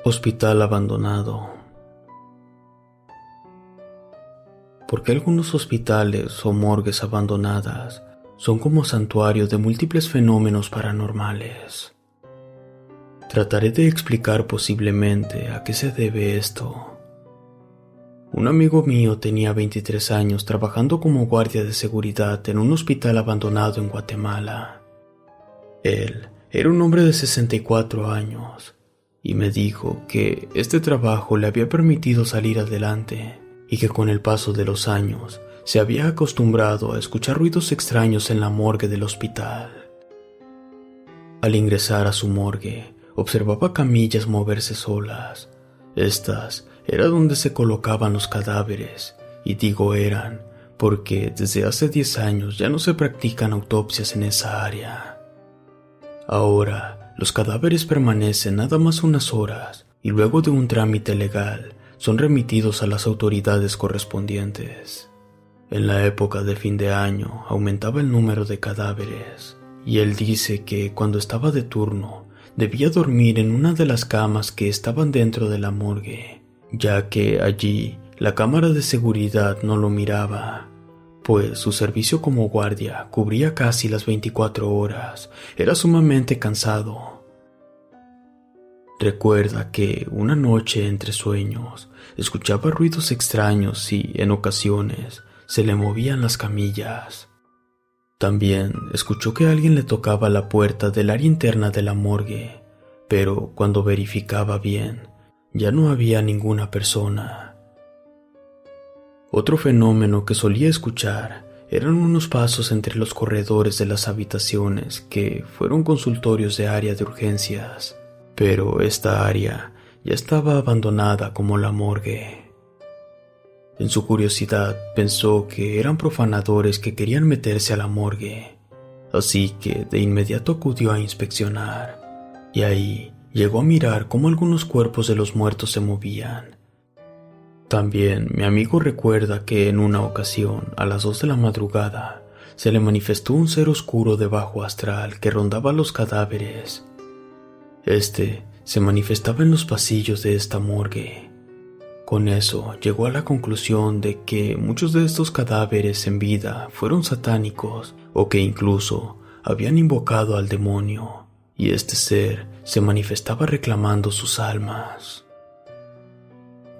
Hospital abandonado. ¿Por qué algunos hospitales o morgues abandonadas son como santuarios de múltiples fenómenos paranormales? Trataré de explicar posiblemente a qué se debe esto. Un amigo mío tenía 23 años trabajando como guardia de seguridad en un hospital abandonado en Guatemala. Él era un hombre de 64 años y me dijo que este trabajo le había permitido salir adelante y que con el paso de los años se había acostumbrado a escuchar ruidos extraños en la morgue del hospital. Al ingresar a su morgue, observaba camillas moverse solas. Estas era donde se colocaban los cadáveres, y digo eran porque desde hace 10 años ya no se practican autopsias en esa área. Ahora, los cadáveres permanecen nada más unas horas y luego de un trámite legal son remitidos a las autoridades correspondientes. En la época de fin de año aumentaba el número de cadáveres y él dice que cuando estaba de turno debía dormir en una de las camas que estaban dentro de la morgue, ya que allí la cámara de seguridad no lo miraba, pues su servicio como guardia cubría casi las 24 horas. Era sumamente cansado. Recuerda que una noche entre sueños escuchaba ruidos extraños y, en ocasiones, se le movían las camillas. También escuchó que alguien le tocaba la puerta del área interna de la morgue, pero cuando verificaba bien, ya no había ninguna persona. Otro fenómeno que solía escuchar eran unos pasos entre los corredores de las habitaciones que fueron consultorios de área de urgencias, pero esta área ya estaba abandonada como la morgue. En su curiosidad pensó que eran profanadores que querían meterse a la morgue, así que de inmediato acudió a inspeccionar, y ahí llegó a mirar cómo algunos cuerpos de los muertos se movían. También mi amigo recuerda que en una ocasión, a las 2 de la madrugada, se le manifestó un ser oscuro de bajo astral que rondaba los cadáveres. Este se manifestaba en los pasillos de esta morgue. Con eso llegó a la conclusión de que muchos de estos cadáveres en vida fueron satánicos o que incluso habían invocado al demonio, y este ser se manifestaba reclamando sus almas.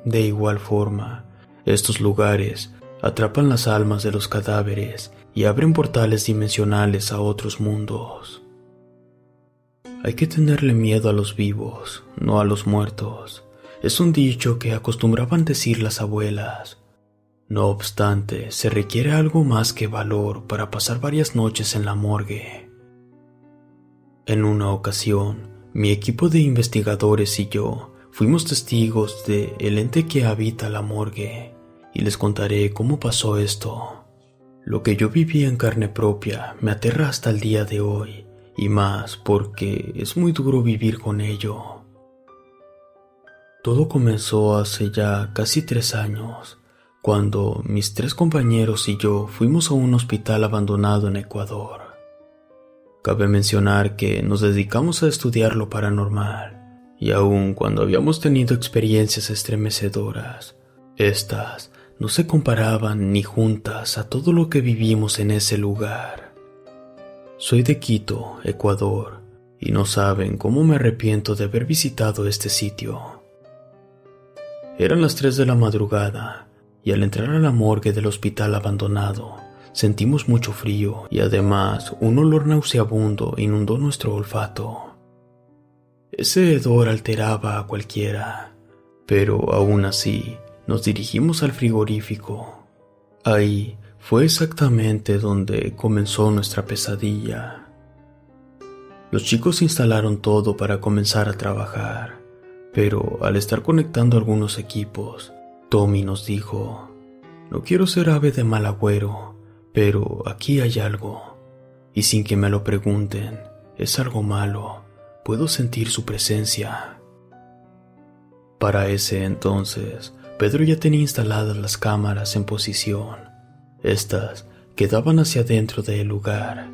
De igual forma, estos lugares atrapan las almas de los cadáveres y abren portales dimensionales a otros mundos. Hay que tenerle miedo a los vivos, no a los muertos. Es un dicho que acostumbraban decir las abuelas. No obstante, se requiere algo más que valor para pasar varias noches en la morgue. En una ocasión, mi equipo de investigadores y yo fuimos testigos de el ente que habita la morgue, y les contaré cómo pasó esto. Lo que yo viví en carne propia me aterra hasta el día de hoy, y más porque es muy duro vivir con ello. Todo comenzó hace ya casi 3 años, cuando mis 3 compañeros y yo fuimos a un hospital abandonado en Ecuador. Cabe mencionar que nos dedicamos a estudiar lo paranormal, y aun cuando habíamos tenido experiencias estremecedoras, estas no se comparaban ni juntas a todo lo que vivimos en ese lugar. Soy de Quito, Ecuador, y no saben cómo me arrepiento de haber visitado este sitio. Eran las 3 de la madrugada, y al entrar a la morgue del hospital abandonado, sentimos mucho frío y además un olor nauseabundo inundó nuestro olfato. Ese hedor alteraba a cualquiera, pero aún así nos dirigimos al frigorífico. Ahí fue exactamente donde comenzó nuestra pesadilla. Los chicos instalaron todo para comenzar a trabajar, pero al estar conectando algunos equipos, Tommy nos dijo: "No quiero ser ave de mal agüero, pero aquí hay algo, y sin que me lo pregunten, es algo malo. Puedo sentir su presencia". Para ese entonces, Pedro ya tenía instaladas las cámaras en posición. Estas quedaban hacia adentro del lugar.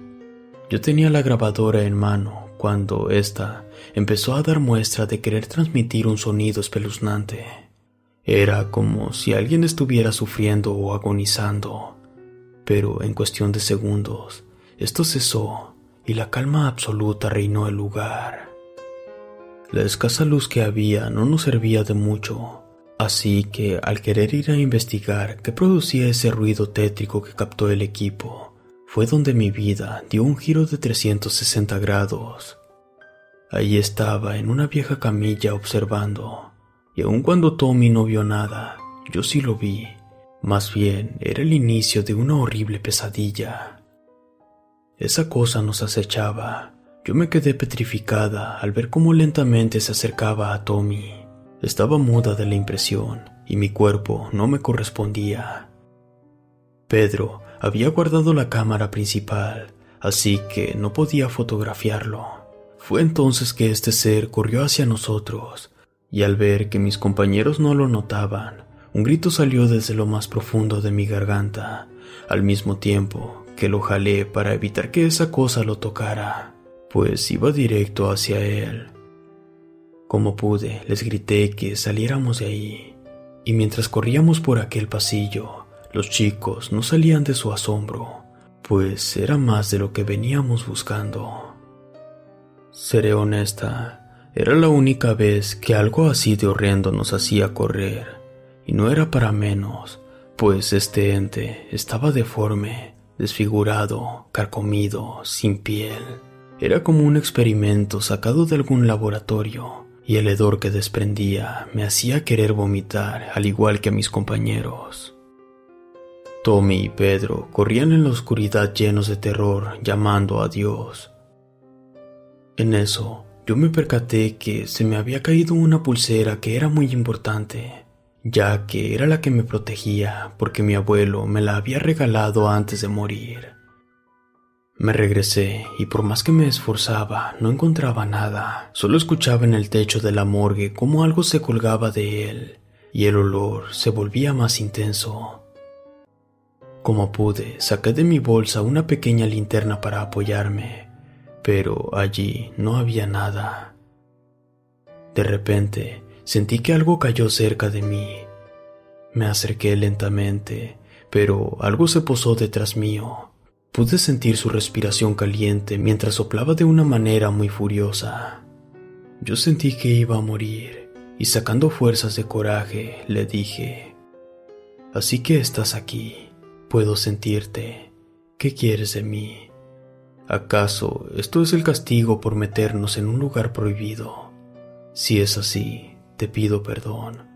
Yo tenía la grabadora en mano cuando ésta empezó a dar muestra de querer transmitir un sonido espeluznante. Era como si alguien estuviera sufriendo o agonizando, pero en cuestión de segundos, esto cesó y la calma absoluta reinó el lugar. La escasa luz que había no nos servía de mucho, así que al querer ir a investigar qué producía ese ruido tétrico que captó el equipo, fue donde mi vida dio un giro de 360 grados. Allí estaba en una vieja camilla observando, y aun cuando Tommy no vio nada, yo sí lo vi. Más bien era el inicio de una horrible pesadilla. Esa cosa nos acechaba. Yo me quedé petrificada al ver cómo lentamente se acercaba a Tommy. Estaba muda de la impresión y mi cuerpo no me correspondía. Pedro había guardado la cámara principal, así que no podía fotografiarlo. Fue entonces que este ser corrió hacia nosotros, y al ver que mis compañeros no lo notaban, un grito salió desde lo más profundo de mi garganta, al mismo tiempo que lo jalé para evitar que esa cosa lo tocara, pues iba directo hacia él. Como pude, les grité que saliéramos de ahí, y mientras corríamos por aquel pasillo, los chicos no salían de su asombro, pues era más de lo que veníamos buscando. Seré honesta, era la única vez que algo así de horrendo nos hacía correr, y no era para menos, pues este ente estaba deforme, desfigurado, carcomido, sin piel. Era como un experimento sacado de algún laboratorio, y el hedor que desprendía me hacía querer vomitar, al igual que a mis compañeros. Tommy y Pedro corrían en la oscuridad llenos de terror, llamando a Dios. En eso, yo me percaté que se me había caído una pulsera que era muy importante, ya que era la que me protegía porque mi abuelo me la había regalado antes de morir. Me regresé y por más que me esforzaba no encontraba nada, solo escuchaba en el techo de la morgue cómo algo se colgaba de él y el olor se volvía más intenso. Como pude, saqué de mi bolsa una pequeña linterna para apoyarme, pero allí no había nada. De repente, sentí que algo cayó cerca de mí. Me acerqué lentamente, pero algo se posó detrás mío. Pude sentir su respiración caliente mientras soplaba de una manera muy furiosa. Yo sentí que iba a morir, y sacando fuerzas de coraje, le dije: «Así que estás aquí, puedo sentirte. ¿Qué quieres de mí? ¿Acaso esto es el castigo por meternos en un lugar prohibido? Si es así, te pido perdón.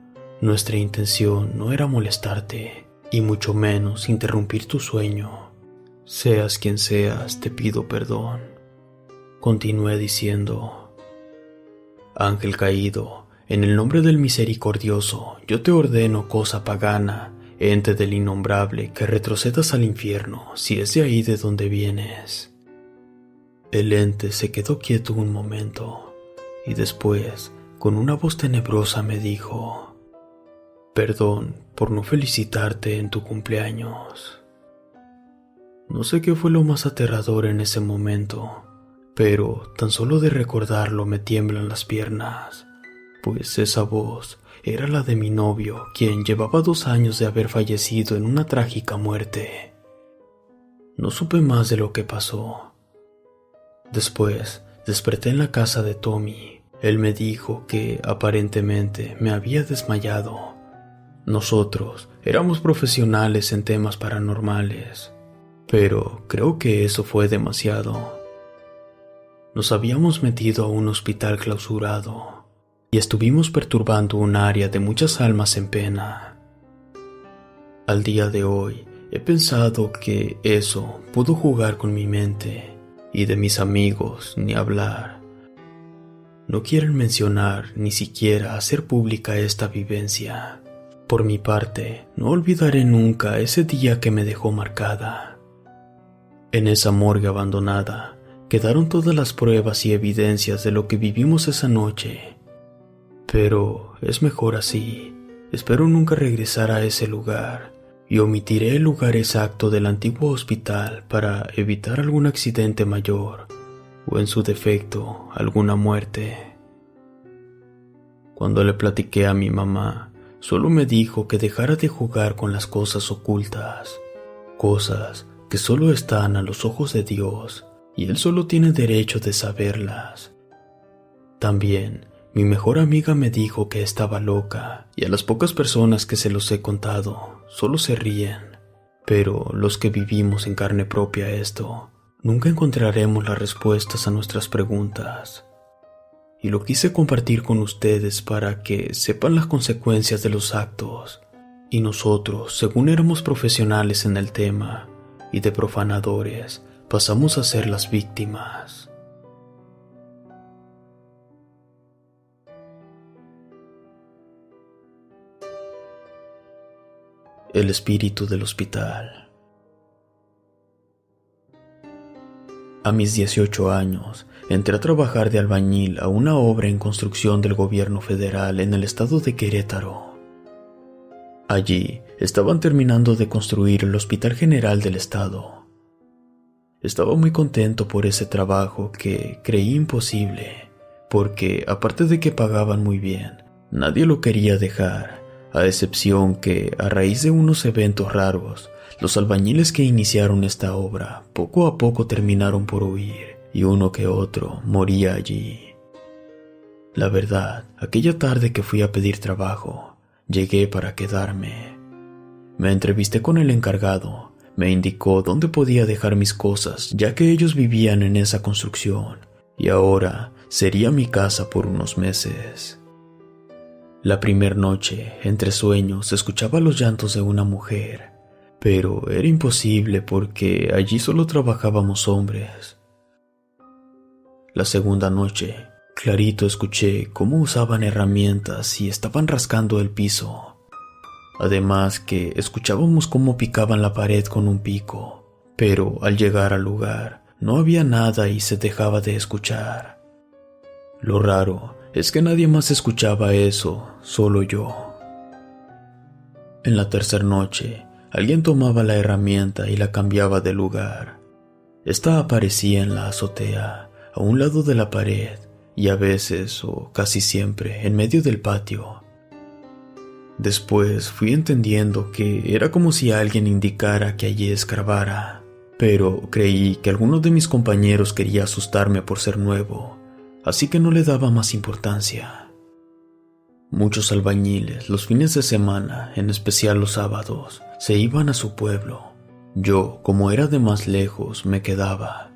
Nuestra intención no era molestarte, y mucho menos interrumpir tu sueño. Seas quien seas, te pido perdón». Continué diciendo: «Ángel caído, en el nombre del misericordioso, yo te ordeno, cosa pagana, ente del innombrable, que retrocedas al infierno, si es de ahí de donde vienes». El ente se quedó quieto un momento, y después, con una voz tenebrosa me dijo: «Perdón por no felicitarte en tu cumpleaños». No sé qué fue lo más aterrador en ese momento, pero tan solo de recordarlo me tiemblan las piernas, pues esa voz era la de mi novio, quien llevaba 2 años de haber fallecido en una trágica muerte. No supe más de lo que pasó. Después, desperté en la casa de Tommy. Él me dijo que aparentemente me había desmayado. Nosotros éramos profesionales en temas paranormales, pero creo que eso fue demasiado. Nos habíamos metido a un hospital clausurado y estuvimos perturbando un área de muchas almas en pena. Al día de hoy he pensado que eso pudo jugar con mi mente, y de mis amigos ni hablar. No quieren mencionar ni siquiera hacer pública esta vivencia. Por mi parte, no olvidaré nunca ese día que me dejó marcada. En esa morgue abandonada quedaron todas las pruebas y evidencias de lo que vivimos esa noche. Pero es mejor así. Espero nunca regresar a ese lugar, y omitiré el lugar exacto del antiguo hospital para evitar algún accidente mayor. o en su defecto, alguna muerte. Cuando le platiqué a mi mamá, solo me dijo que dejara de jugar con las cosas ocultas, cosas que solo están a los ojos de Dios y Él solo tiene derecho de saberlas. También, mi mejor amiga me dijo que estaba loca, y a las pocas personas que se los he contado, solo se ríen. Pero los que vivimos en carne propia esto, nunca encontraremos las respuestas a nuestras preguntas. Y lo quise compartir con ustedes para que sepan las consecuencias de los actos. Y nosotros, según éramos profesionales en el tema, y de profanadores, pasamos a ser las víctimas. El espíritu del hospital. A mis 18 años, entré a trabajar de albañil a una obra en construcción del gobierno federal en el estado de Querétaro. Allí estaban terminando de construir el Hospital General del estado. Estaba muy contento por ese trabajo que creí imposible, porque aparte de que pagaban muy bien, nadie lo quería dejar. A excepción que, a raíz de unos eventos raros, los albañiles que iniciaron esta obra poco a poco terminaron por huir y uno que otro moría allí. La verdad, aquella tarde que fui a pedir trabajo, llegué para quedarme. Me entrevisté con el encargado, me indicó dónde podía dejar mis cosas ya que ellos vivían en esa construcción y ahora sería mi casa por unos meses. La primer noche, entre sueños, escuchaba los llantos de una mujer, pero era imposible porque allí solo trabajábamos hombres. La segunda noche, clarito escuché cómo usaban herramientas y estaban rascando el piso. Además que escuchábamos cómo picaban la pared con un pico, pero al llegar al lugar no había nada y se dejaba de escuchar. Lo raro es que nadie más escuchaba eso, solo yo. En la tercera noche, alguien tomaba la herramienta y la cambiaba de lugar. Esta aparecía en la azotea, a un lado de la pared, y a veces, o casi siempre, en medio del patio. Después fui entendiendo que era como si alguien indicara que allí escarbara, pero creí que alguno de mis compañeros quería asustarme por ser nuevo, así que no le daba más importancia. Muchos albañiles, los fines de semana, en especial los sábados, se iban a su pueblo. Yo, como era de más lejos, me quedaba,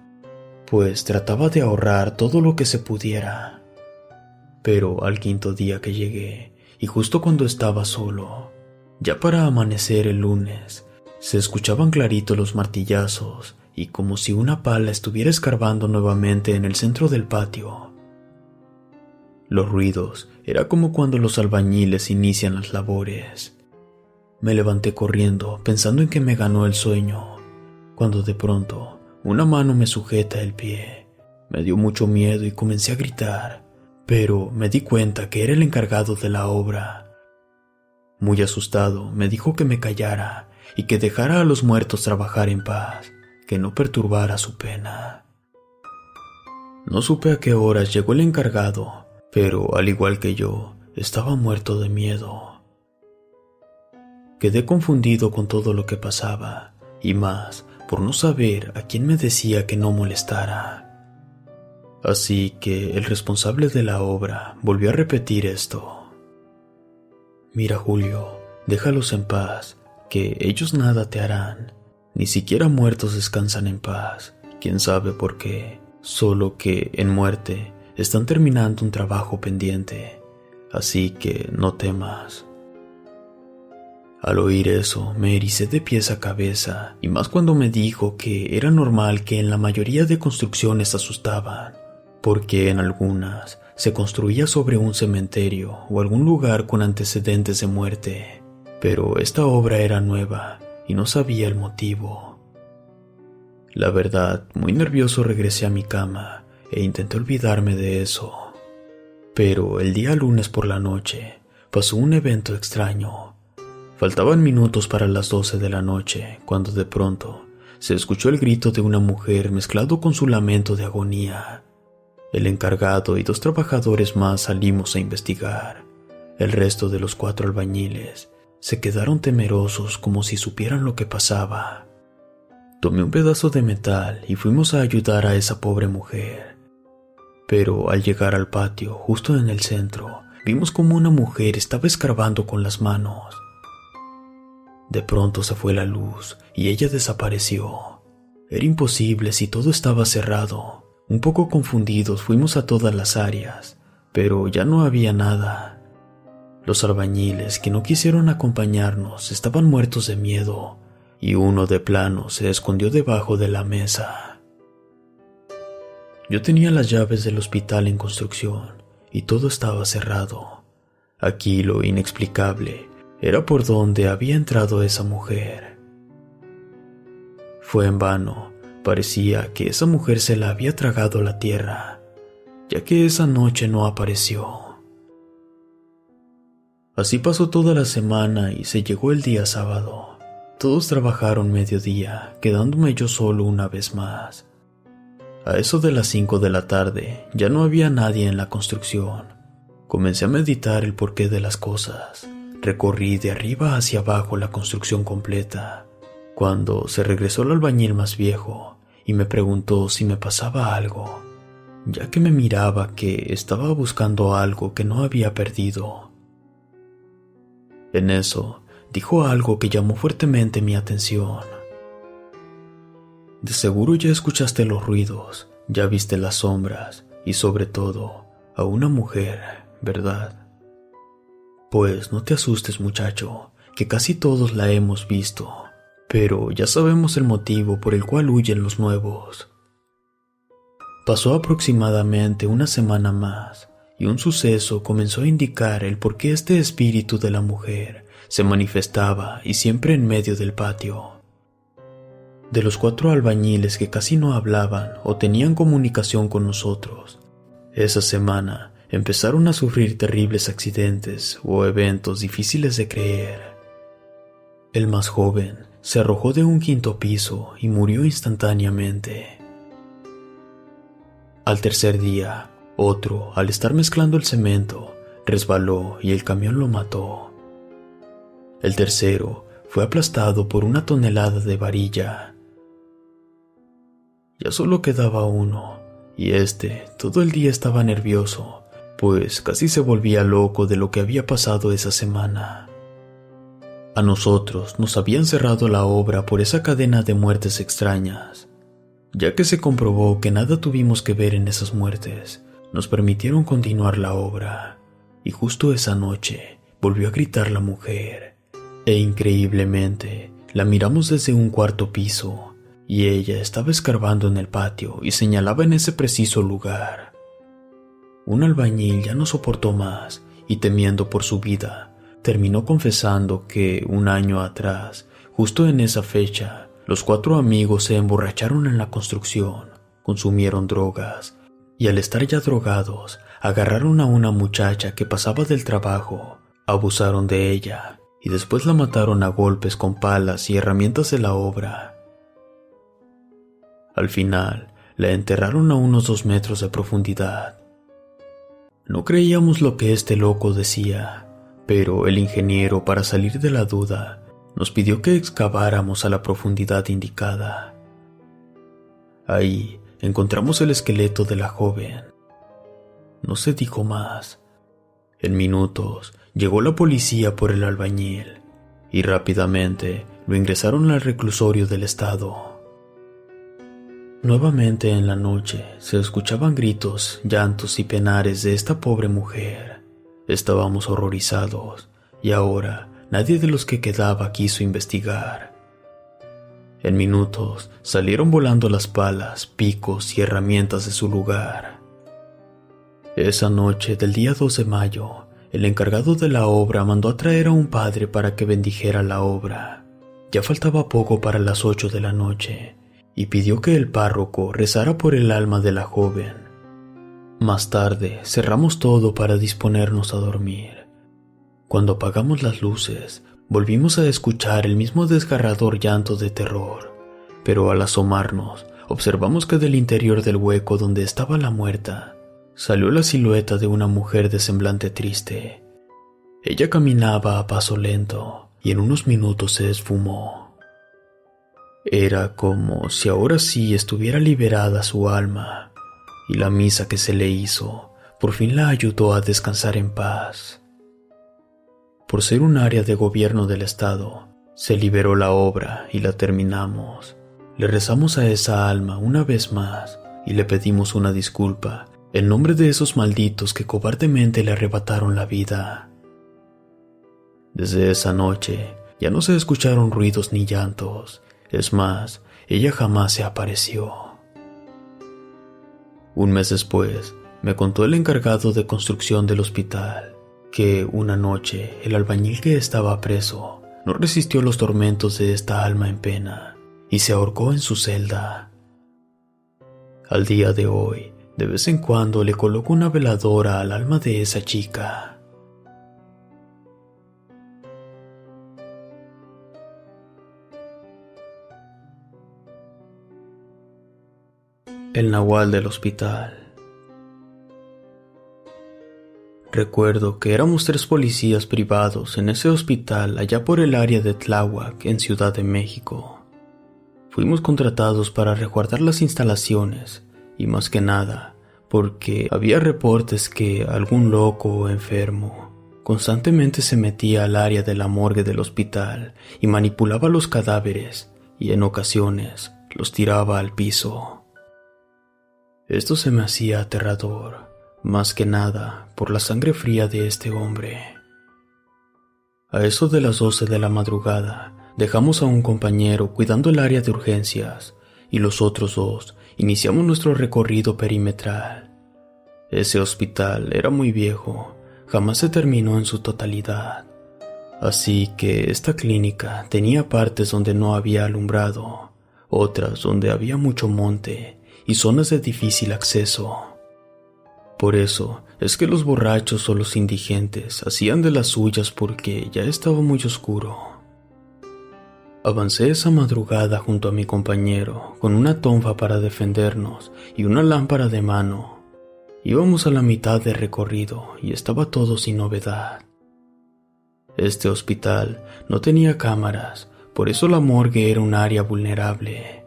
pues trataba de ahorrar todo lo que se pudiera. Pero al quinto día que llegué, y justo cuando estaba solo, ya para amanecer el lunes, se escuchaban clarito los martillazos y como si una pala estuviera escarbando nuevamente en el centro del patio. Los ruidos era como cuando los albañiles inician las labores. Me levanté corriendo pensando en que me ganó el sueño, cuando de pronto una mano me sujeta el pie. Me dio mucho miedo y comencé a gritar, pero me di cuenta que era el encargado de la obra. Muy asustado, me dijo que me callara y que dejara a los muertos trabajar en paz, que no perturbara su pena. No supe a qué horas llegó el encargado, pero al igual que yo, estaba muerto de miedo. Quedé confundido con todo lo que pasaba, y más por no saber a quién me decía que no molestara. Así que el responsable de la obra volvió a repetir esto. Mira, Julio, déjalos en paz, que ellos nada te harán. Ni siquiera muertos descansan en paz. Quién sabe por qué, solo que en muerte están terminando un trabajo pendiente, así que no temas. Al oír eso, me ericé de pies a cabeza, y más cuando me dijo que era normal que en la mayoría de construcciones asustaban, porque en algunas se construía sobre un cementerio o algún lugar con antecedentes de muerte, pero esta obra era nueva y no sabía el motivo. La verdad, muy nervioso regresé a mi cama e intenté olvidarme de eso. Pero el día lunes por la noche pasó un evento extraño. Faltaban minutos para las 12 de la noche cuando de pronto se escuchó el grito de una mujer mezclado con su lamento de agonía. El encargado y 2 trabajadores más salimos a investigar. El resto de los 4 albañiles se quedaron temerosos como si supieran lo que pasaba. Tomé un pedazo de metal y fuimos a ayudar a esa pobre mujer. Pero al llegar al patio, justo en el centro, vimos como una mujer estaba escarbando con las manos. De pronto se fue la luz y ella desapareció. Era imposible si todo estaba cerrado. Un poco confundidos fuimos a todas las áreas, pero ya no había nada. Los albañiles que no quisieron acompañarnos estaban muertos de miedo y uno de plano se escondió debajo de la mesa. Yo tenía las llaves del hospital en construcción y todo estaba cerrado. Aquí lo inexplicable era por donde había entrado esa mujer. Fue en vano, parecía que esa mujer se la había tragado la tierra, ya que esa noche no apareció. Así pasó toda la semana y se llegó el día sábado. Todos trabajaron mediodía, quedándome yo solo una vez más. A eso de las 5 de la tarde ya no había nadie en la construcción. Comencé a meditar el porqué de las cosas. Recorrí de arriba hacia abajo la construcción completa, cuando se regresó el albañil más viejo y me preguntó si me pasaba algo, ya que me miraba que estaba buscando algo que no había perdido. En eso, dijo algo que llamó fuertemente mi atención. De seguro ya escuchaste los ruidos, ya viste las sombras y sobre todo a una mujer, ¿verdad? Pues no te asustes, muchacho, que casi todos la hemos visto, pero ya sabemos el motivo por el cual huyen los nuevos. Pasó aproximadamente una semana más y un suceso comenzó a indicar el por qué este espíritu de la mujer se manifestaba y siempre en medio del patio. De los 4 albañiles que casi no hablaban o tenían comunicación con nosotros, esa semana empezaron a sufrir terribles accidentes o eventos difíciles de creer. El más joven se arrojó de un 5º piso y murió instantáneamente. Al tercer día, otro, al estar mezclando el cemento, resbaló y el camión lo mató. El tercero fue aplastado por una tonelada de varilla. Ya solo quedaba uno, y todo el día estaba nervioso, pues casi se volvía loco de lo que había pasado esa semana. A nosotros nos habían cerrado la obra por esa cadena de muertes extrañas. Ya que se comprobó que nada tuvimos que ver en esas muertes, nos permitieron continuar la obra, y justo esa noche volvió a gritar la mujer, e increíblemente la miramos desde un 4º piso, y ella estaba escarbando en el patio y señalaba en ese preciso lugar. Un albañil ya no soportó más y temiendo por su vida, terminó confesando que un año atrás, justo en esa fecha, los 4 amigos se emborracharon en la construcción, consumieron drogas y al estar ya drogados, agarraron a una muchacha que pasaba del trabajo, abusaron de ella y después la mataron a golpes con palas y herramientas de la obra. Al final, la enterraron a unos 2 metros de profundidad. No creíamos lo que este loco decía, pero el ingeniero, para salir de la duda, nos pidió que excaváramos a la profundidad indicada. Ahí encontramos el esqueleto de la joven. No se dijo más. En minutos llegó la policía por el albañil y rápidamente lo ingresaron al reclusorio del estado. Nuevamente en la noche se escuchaban gritos, llantos y penares de esta pobre mujer. Estábamos horrorizados y ahora nadie de los que quedaba quiso investigar. En minutos salieron volando las palas, picos y herramientas de su lugar. Esa noche del día 2 de mayo, el encargado de la obra mandó a traer a un padre para que bendijera la obra. Ya faltaba poco para las 8 de la noche y pidió que el párroco rezara por el alma de la joven. Más tarde cerramos todo para disponernos a dormir. Cuando apagamos las luces, volvimos a escuchar el mismo desgarrador llanto de terror, pero al asomarnos, observamos que del interior del hueco donde estaba la muerta, salió la silueta de una mujer de semblante triste. Ella caminaba a paso lento y en unos minutos se esfumó. Era como si ahora sí estuviera liberada su alma, y la misa que se le hizo por fin la ayudó a descansar en paz. Por ser un área de gobierno del estado, se liberó la obra y la terminamos. Le rezamos a esa alma una vez más y le pedimos una disculpa en nombre de esos malditos que cobardemente le arrebataron la vida. Desde esa noche ya no se escucharon ruidos ni llantos. Es más, ella jamás se apareció. Un mes después, me contó el encargado de construcción del hospital que una noche el albañil que estaba preso no resistió los tormentos de esta alma en pena y se ahorcó en su celda. Al día de hoy, de vez en cuando le coloco una veladora al alma de esa chica. El nahual del hospital. Recuerdo que éramos 3 policías privados en ese hospital allá por el área de Tláhuac, en Ciudad de México. Fuimos contratados para resguardar las instalaciones y más que nada porque había reportes que algún loco o enfermo constantemente se metía al área de la morgue del hospital y manipulaba los cadáveres y en ocasiones los tiraba al piso. Esto se me hacía aterrador, más que nada por la sangre fría de este hombre. A eso de las 12 de la madrugada, dejamos a un compañero cuidando el área de urgencias y los otros 2 iniciamos nuestro recorrido perimetral. Ese hospital era muy viejo, jamás se terminó en su totalidad. Así que esta clínica tenía partes donde no había alumbrado, otras donde había mucho monte y zonas de difícil acceso. Por eso es que los borrachos o los indigentes hacían de las suyas porque ya estaba muy oscuro. Avancé esa madrugada junto a mi compañero con una tonfa para defendernos y una lámpara de mano. Íbamos a la mitad del recorrido y estaba todo sin novedad. Este hospital no tenía cámaras, por eso la morgue era un área vulnerable.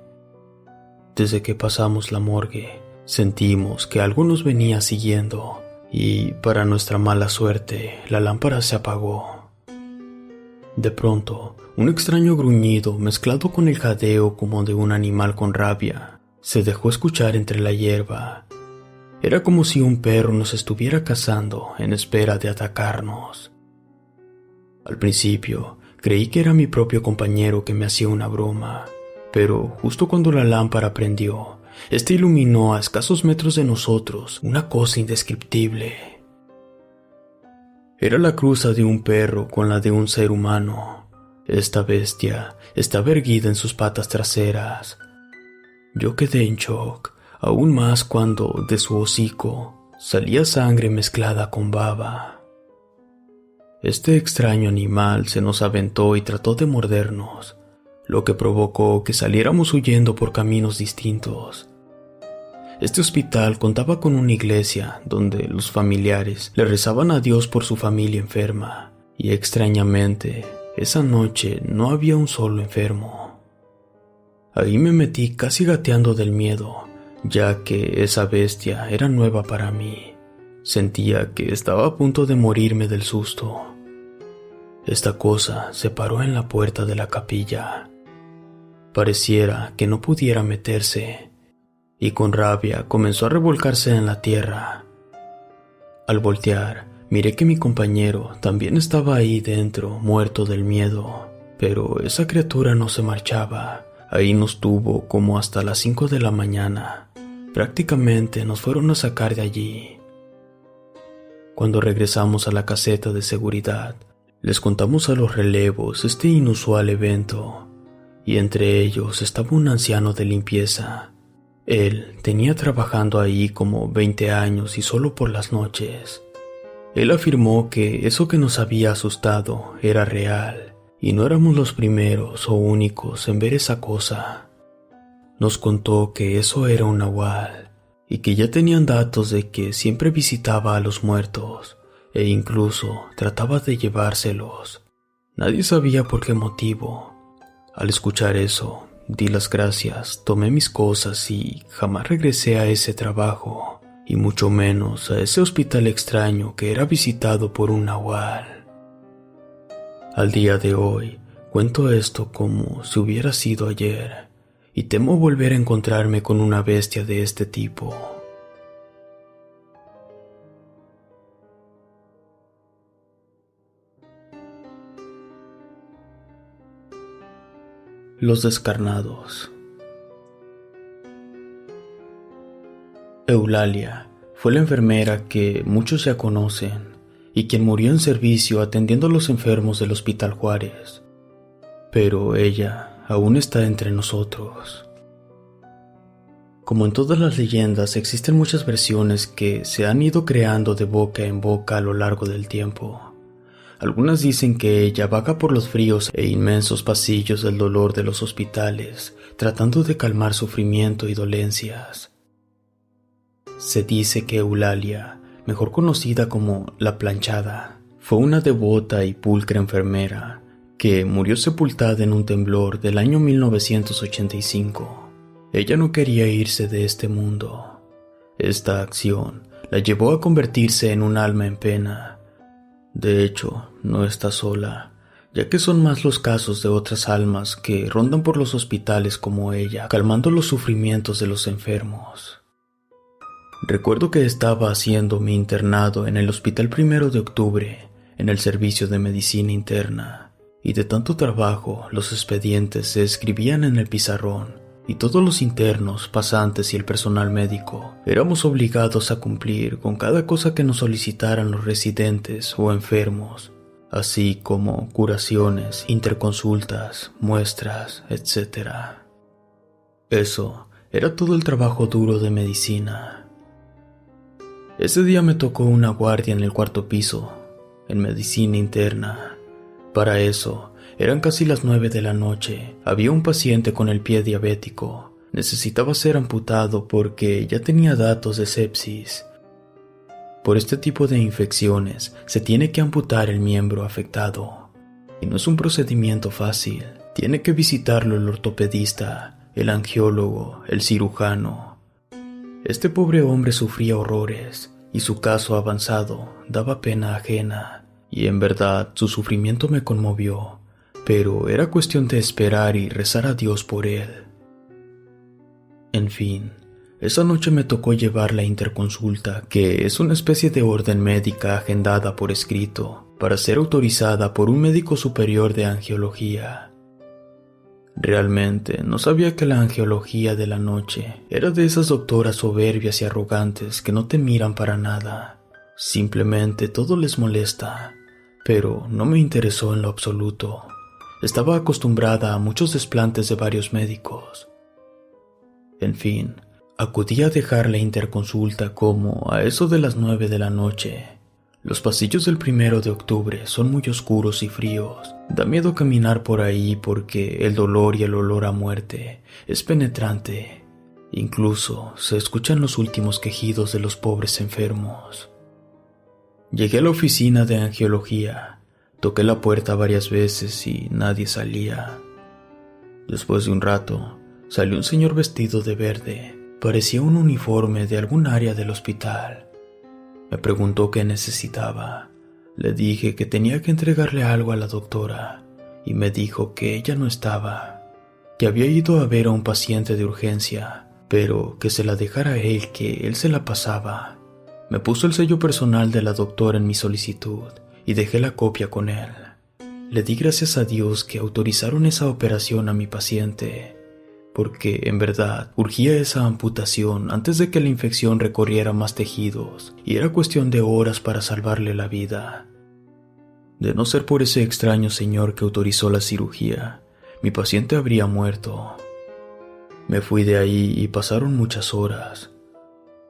Desde que pasamos la morgue, sentimos que algo nos venía siguiendo y, para nuestra mala suerte, la lámpara se apagó. De pronto, un extraño gruñido mezclado con el jadeo como de un animal con rabia se dejó escuchar entre la hierba. Era como si un perro nos estuviera cazando en espera de atacarnos. Al principio, creí que era mi propio compañero que me hacía una broma, pero justo cuando la lámpara prendió, este iluminó a escasos metros de nosotros una cosa indescriptible. Era la cruza de un perro con la de un ser humano. Esta bestia estaba erguida en sus patas traseras. Yo quedé en shock, aún más cuando de su hocico salía sangre mezclada con baba. Este extraño animal se nos aventó y trató de mordernos, lo que provocó que saliéramos huyendo por caminos distintos. Este hospital contaba con una iglesia donde los familiares le rezaban a Dios por su familia enferma, y extrañamente, esa noche no había un solo enfermo. Ahí me metí casi gateando del miedo, ya que esa bestia era nueva para mí. Sentía que estaba a punto de morirme del susto. Esta cosa se paró en la puerta de la capilla. Pareciera que no pudiera meterse, y con rabia comenzó a revolcarse en la tierra. Al voltear, miré que mi compañero también estaba ahí dentro, muerto del miedo, pero esa criatura no se marchaba. Ahí nos tuvo como hasta las 5 de la mañana. Prácticamente nos fueron a sacar de allí. Cuando regresamos a la caseta de seguridad, les contamos a los relevos este inusual evento, y entre ellos estaba un anciano de limpieza. Él tenía trabajando ahí como 20 años y solo por las noches. Él afirmó que eso que nos había asustado era real, y no éramos los primeros o únicos en ver esa cosa. Nos contó que eso era un nahual y que ya tenían datos de que siempre visitaba a los muertos e incluso trataba de llevárselos. Nadie sabía por qué motivo. Al escuchar eso, di las gracias, tomé mis cosas y jamás regresé a ese trabajo, y mucho menos a ese hospital extraño que era visitado por un nahual. Al día de hoy, cuento esto como si hubiera sido ayer, y temo volver a encontrarme con una bestia de este tipo. Los descarnados. Eulalia fue la enfermera que muchos ya conocen y quien murió en servicio atendiendo a los enfermos del Hospital Juárez. Pero ella aún está entre nosotros. Como en todas las leyendas, existen muchas versiones que se han ido creando de boca en boca a lo largo del tiempo. Algunas dicen que ella vaga por los fríos e inmensos pasillos del dolor de los hospitales, tratando de calmar sufrimiento y dolencias. Se dice que Eulalia, mejor conocida como la Planchada, fue una devota y pulcra enfermera que murió sepultada en un temblor del año 1985. Ella no quería irse de este mundo. Esta acción la llevó a convertirse en un alma en pena. De hecho, no está sola, ya que son más los casos de otras almas que rondan por los hospitales como ella, calmando los sufrimientos de los enfermos. Recuerdo que estaba haciendo mi internado en el Hospital 1 de Octubre, en el servicio de medicina interna, y de tanto trabajo los expedientes se escribían en el pizarrón, y todos los internos, pasantes y el personal médico éramos obligados a cumplir con cada cosa que nos solicitaran los residentes o enfermos, así como curaciones, interconsultas, muestras, etc. Eso era todo el trabajo duro de medicina. Ese día me tocó una guardia en el 4º piso, en medicina interna. Para eso, eran casi las 9 de la noche. Había un paciente con el pie diabético. Necesitaba ser amputado porque ya tenía datos de sepsis. Por este tipo de infecciones, se tiene que amputar el miembro afectado. Y no es un procedimiento fácil. Tiene que visitarlo el ortopedista, el angiólogo, el cirujano. Este pobre hombre sufría horrores, y su caso avanzado daba pena ajena. Y en verdad, su sufrimiento me conmovió. Pero era cuestión de esperar y rezar a Dios por él. En fin, esa noche me tocó llevar la interconsulta, que es una especie de orden médica agendada por escrito, para ser autorizada por un médico superior de angiología. Realmente no sabía que la angiología de la noche era de esas doctoras soberbias y arrogantes que no te miran para nada. Simplemente todo les molesta, pero no me interesó en lo absoluto. Estaba acostumbrada a muchos desplantes de varios médicos. En fin, acudí a dejar la interconsulta como a eso de las 9 de la noche. Los pasillos del 1 de Octubre son muy oscuros y fríos. Da miedo caminar por ahí porque el dolor y el olor a muerte es penetrante. Incluso se escuchan los últimos quejidos de los pobres enfermos. Llegué a la oficina de angiología. Toqué la puerta varias veces y nadie salía. Después de un rato, salió un señor vestido de verde. Parecía un uniforme de algún área del hospital. Me preguntó qué necesitaba. Le dije que tenía que entregarle algo a la doctora y me dijo que ella no estaba, que había ido a ver a un paciente de urgencia, pero que se la dejara a él, que él se la pasaba. Me puso el sello personal de la doctora en mi solicitud y dejé la copia con él. Le di gracias a Dios que autorizaron esa operación a mi paciente, porque en verdad urgía esa amputación antes de que la infección recorriera más tejidos, y era cuestión de horas para salvarle la vida. De no ser por ese extraño señor que autorizó la cirugía, mi paciente habría muerto. Me fui de ahí y pasaron muchas horas.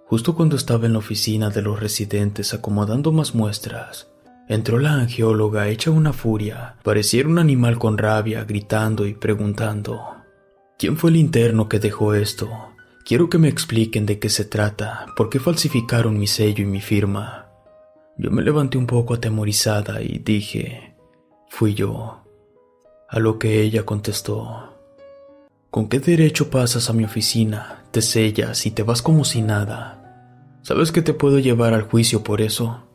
Justo cuando estaba en la oficina de los residentes acomodando más muestras, entró la angióloga hecha una furia. Pareciera un animal con rabia, gritando y preguntando: ¿Quién fue el interno que dejó esto? Quiero que me expliquen de qué se trata, por qué falsificaron mi sello y mi firma. Yo me levanté un poco atemorizada y dije, fui yo. A lo que ella contestó, ¿con qué derecho pasas a mi oficina, te sellas y te vas como si nada? ¿Sabes que te puedo llevar al juicio por eso?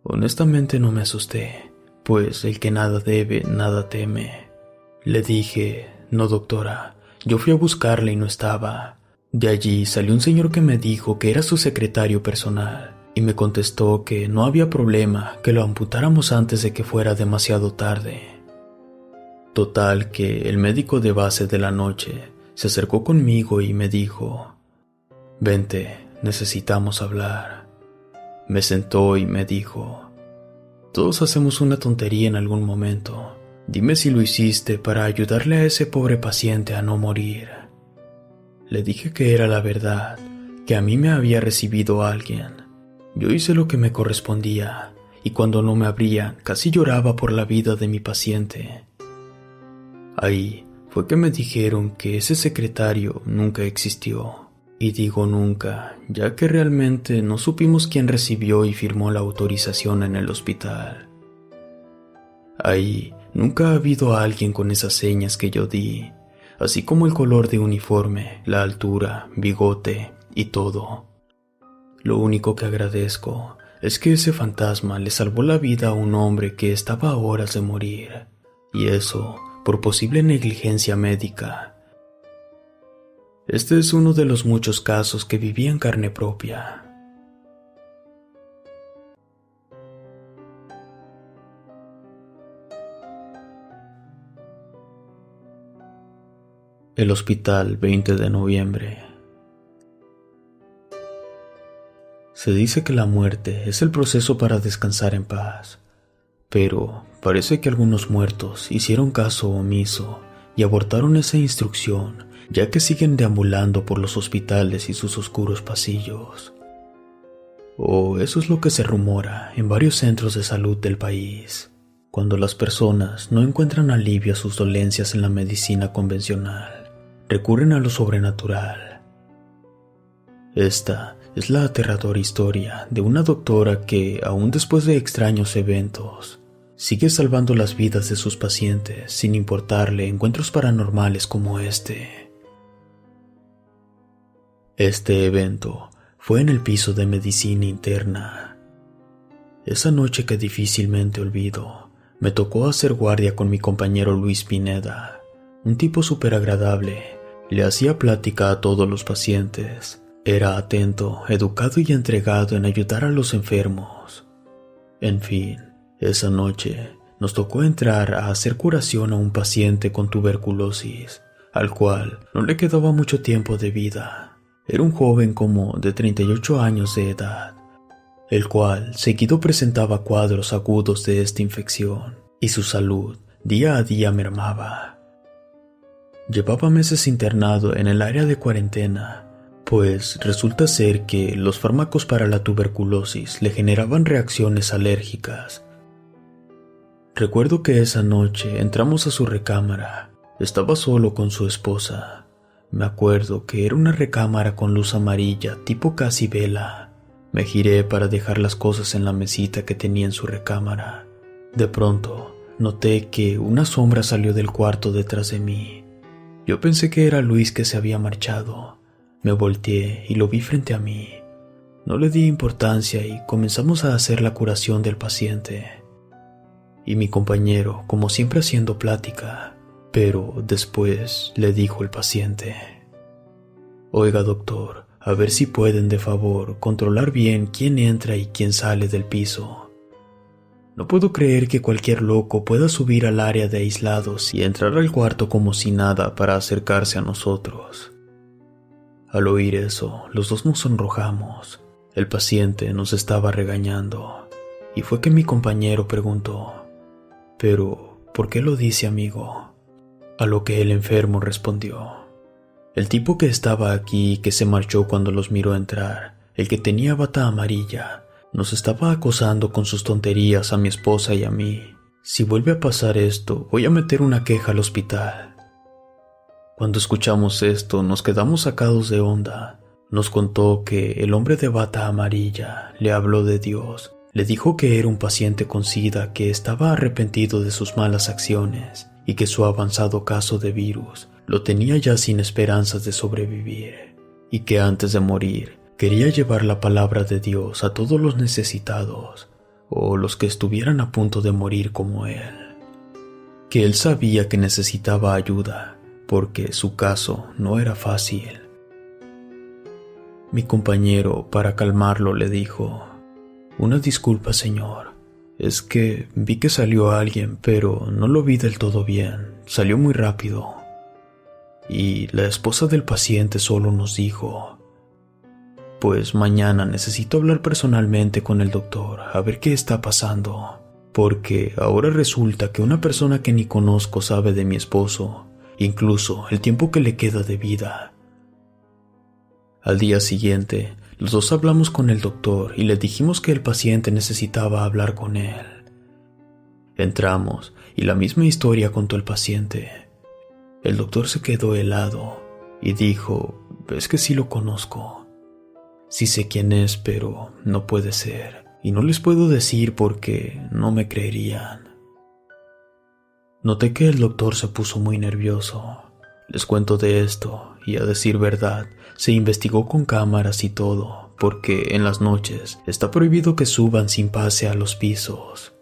Honestamente no me asusté, pues el que nada debe, nada teme. Le dije, no doctora, yo fui a buscarla y no estaba. De allí salió un señor que me dijo que era su secretario personal y me contestó que no había problema, que lo amputáramos antes de que fuera demasiado tarde. Total que el médico de base de la noche se acercó conmigo y me dijo, vente, necesitamos hablar. Me sentó y me dijo, todos hacemos una tontería en algún momento. Dime si lo hiciste para ayudarle a ese pobre paciente a no morir. Le dije que era la verdad, que a mí me había recibido alguien. Yo hice lo que me correspondía, y cuando no me abrían, casi lloraba por la vida de mi paciente. Ahí fue que me dijeron que ese secretario nunca existió. Y digo nunca, ya que realmente no supimos quién recibió y firmó la autorización en el hospital. Ahí nunca ha habido alguien con esas señas que yo di, así como el color de uniforme, la altura, bigote y todo. Lo único que agradezco es que ese fantasma le salvó la vida a un hombre que estaba a horas de morir, y eso por posible negligencia médica. Este es uno de los muchos casos que viví en carne propia. El hospital 20 de noviembre. Se dice que la muerte es el proceso para descansar en paz, pero parece que algunos muertos hicieron caso omiso y abortaron esa instrucción, ya que siguen deambulando por los hospitales y sus oscuros pasillos. O eso es lo que se rumora en varios centros de salud del país, cuando las personas no encuentran alivio a sus dolencias en la medicina convencional, recurren a lo sobrenatural. Esta es la aterradora historia de una doctora que, aún después de extraños eventos, sigue salvando las vidas de sus pacientes sin importarle encuentros paranormales como este. Este evento fue en el piso de medicina interna. Esa noche que difícilmente olvido, me tocó hacer guardia con mi compañero Luis Pineda, un tipo súper agradable. Le hacía plática a todos los pacientes. Era atento, educado y entregado en ayudar a los enfermos. En fin, esa noche nos tocó entrar a hacer curación a un paciente con tuberculosis, al cual no le quedaba mucho tiempo de vida. Era un joven como de 38 años de edad, el cual seguido presentaba cuadros agudos de esta infección, y su salud día a día mermaba. Llevaba meses internado en el área de cuarentena, pues resulta ser que los fármacos para la tuberculosis le generaban reacciones alérgicas. Recuerdo que esa noche entramos a su recámara. Estaba solo con su esposa. Me acuerdo que era una recámara con luz amarilla, tipo casi vela. Me giré para dejar las cosas en la mesita que tenía en su recámara. De pronto, noté que una sombra salió del cuarto detrás de mí. Yo pensé que era Luis que se había marchado. Me volteé y lo vi frente a mí. No le di importancia y comenzamos a hacer la curación del paciente. Y mi compañero, como siempre haciendo plática, pero después le dijo el paciente: oiga doctor, a ver si pueden de favor controlar bien quién entra y quién sale del piso. No puedo creer que cualquier loco pueda subir al área de aislados y entrar al cuarto como si nada para acercarse a nosotros. Al oír eso, los dos nos sonrojamos. El paciente nos estaba regañando, y fue que mi compañero preguntó: ¿pero por qué lo dice, amigo? A lo que el enfermo respondió: el tipo que estaba aquí y que se marchó cuando los miró entrar, el que tenía bata amarilla, nos estaba acosando con sus tonterías a mi esposa y a mí. Si vuelve a pasar esto, voy a meter una queja al hospital. Cuando escuchamos esto, nos quedamos sacados de onda. Nos contó que el hombre de bata amarilla le habló de Dios. Le dijo que era un paciente con SIDA que estaba arrepentido de sus malas acciones y que su avanzado caso de virus lo tenía ya sin esperanzas de sobrevivir, y que antes de morir quería llevar la palabra de Dios a todos los necesitados o los que estuvieran a punto de morir como él. Que él sabía que necesitaba ayuda porque su caso no era fácil. Mi compañero, para calmarlo, le dijo: «Una disculpa, señor. Es que vi que salió alguien, pero no lo vi del todo bien. Salió muy rápido. Y la esposa del paciente solo nos dijo: pues mañana necesito hablar personalmente con el doctor a ver qué está pasando, porque ahora resulta que una persona que ni conozco sabe de mi esposo, incluso el tiempo que le queda de vida». Al día siguiente, los dos hablamos con el doctor y le dijimos que el paciente necesitaba hablar con él. Entramos y la misma historia contó el paciente. El doctor se quedó helado y dijo: «Es que sí lo conozco. Sí sé quién es, pero no puede ser. Y no les puedo decir porque no me creerían». Noté que el doctor se puso muy nervioso. Les cuento de esto y, a decir verdad, se investigó con cámaras y todo, porque en las noches está prohibido que suban sin pase a los pisos.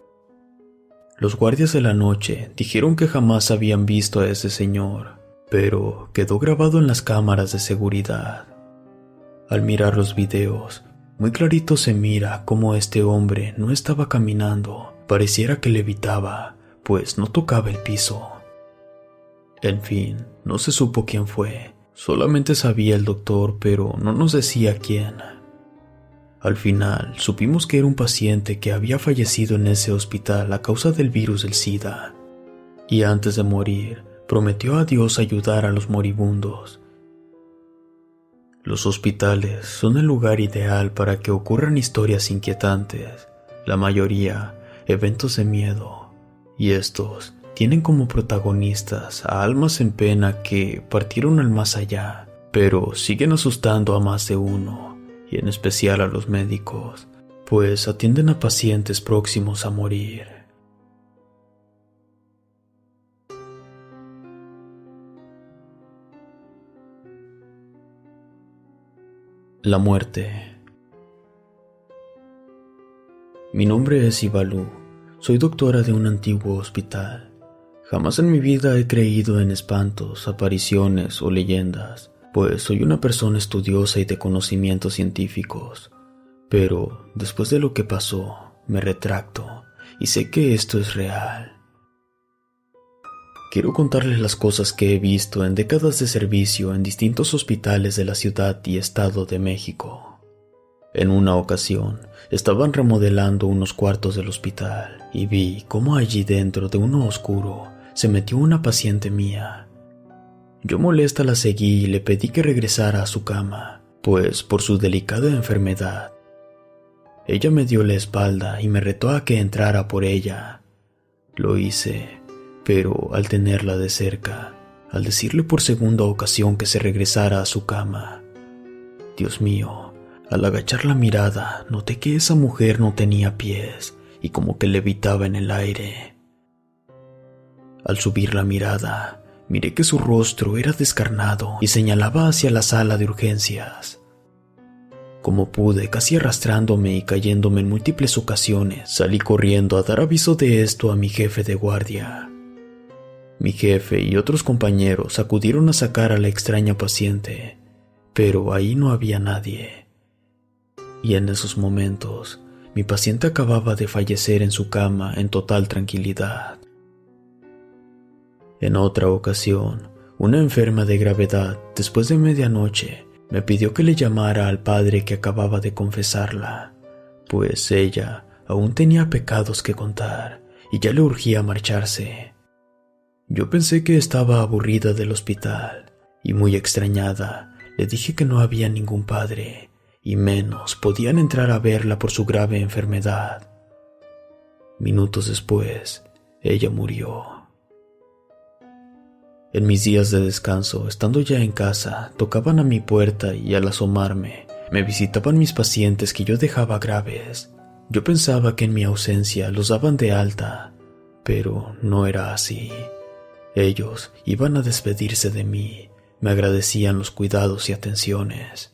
Los guardias de la noche dijeron que jamás habían visto a ese señor, pero quedó grabado en las cámaras de seguridad. Al mirar los videos, muy clarito se mira cómo este hombre no estaba caminando, pareciera que levitaba, pues no tocaba el piso. En fin, no se supo quién fue, solamente sabía el doctor, pero no nos decía quién. Al final, supimos que era un paciente que había fallecido en ese hospital a causa del virus del SIDA, y antes de morir, prometió a Dios ayudar a los moribundos. Los hospitales son el lugar ideal para que ocurran historias inquietantes, la mayoría eventos de miedo, y estos tienen como protagonistas a almas en pena que partieron al más allá, pero siguen asustando a más de uno, y en especial a los médicos, pues atienden a pacientes próximos a morir. La muerte. Mi nombre es Ivalu. Soy doctora de un antiguo hospital. Jamás en mi vida he creído en espantos, apariciones o leyendas, pues soy una persona estudiosa y de conocimientos científicos. Pero después de lo que pasó, me retracto y sé que esto es real. Quiero contarles las cosas que he visto en décadas de servicio en distintos hospitales de la Ciudad y Estado de México. En una ocasión, estaban remodelando unos cuartos del hospital y vi cómo allí dentro de uno oscuro se metió una paciente mía. Yo molesta la seguí y le pedí que regresara a su cama, pues por su delicada enfermedad. Ella me dio la espalda y me retó a que entrara por ella. Lo hice, pero al tenerla de cerca, al decirle por segunda ocasión que se regresara a su cama, Dios mío, al agachar la mirada noté que esa mujer no tenía pies y como que levitaba en el aire. Al subir la mirada, miré que su rostro era descarnado y señalaba hacia la sala de urgencias. Como pude, casi arrastrándome y cayéndome en múltiples ocasiones, salí corriendo a dar aviso de esto a mi jefe de guardia. Mi jefe y otros compañeros acudieron a sacar a la extraña paciente, pero ahí no había nadie. Y en esos momentos, mi paciente acababa de fallecer en su cama en total tranquilidad. En otra ocasión, una enferma de gravedad, después de medianoche, me pidió que le llamara al padre que acababa de confesarla, pues ella aún tenía pecados que contar y ya le urgía marcharse. Yo pensé que estaba aburrida del hospital y muy extrañada le dije que no había ningún padre y menos podían entrar a verla por su grave enfermedad. Minutos después, ella murió. En mis días de descanso, estando ya en casa, tocaban a mi puerta y al asomarme, me visitaban mis pacientes que yo dejaba graves. Yo pensaba que en mi ausencia los daban de alta, pero no era así. Ellos iban a despedirse de mí, me agradecían los cuidados y atenciones.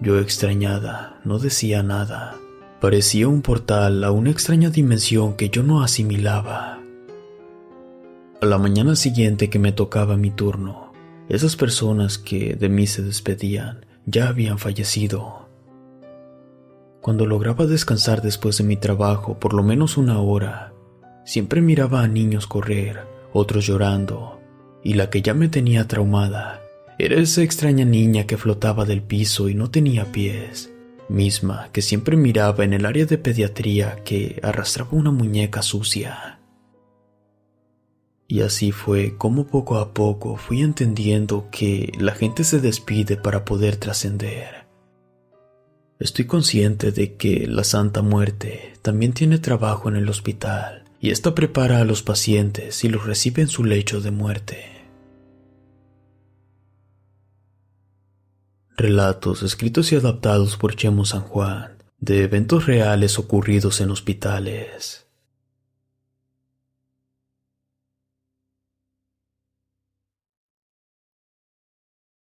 Yo, extrañada, no decía nada. Parecía un portal a una extraña dimensión que yo no asimilaba. A la mañana siguiente que me tocaba mi turno, esas personas que de mí se despedían ya habían fallecido. Cuando lograba descansar después de mi trabajo por lo menos una hora, siempre miraba a niños correr, otros llorando, y la que ya me tenía traumada era esa extraña niña que flotaba del piso y no tenía pies, misma que siempre miraba en el área de pediatría que arrastraba una muñeca sucia. Y así fue como poco a poco fui entendiendo que la gente se despide para poder trascender. Estoy consciente de que la Santa Muerte también tiene trabajo en el hospital y ésta prepara a los pacientes y los recibe en su lecho de muerte. Relatos escritos y adaptados por Chemo San Juan de eventos reales ocurridos en hospitales.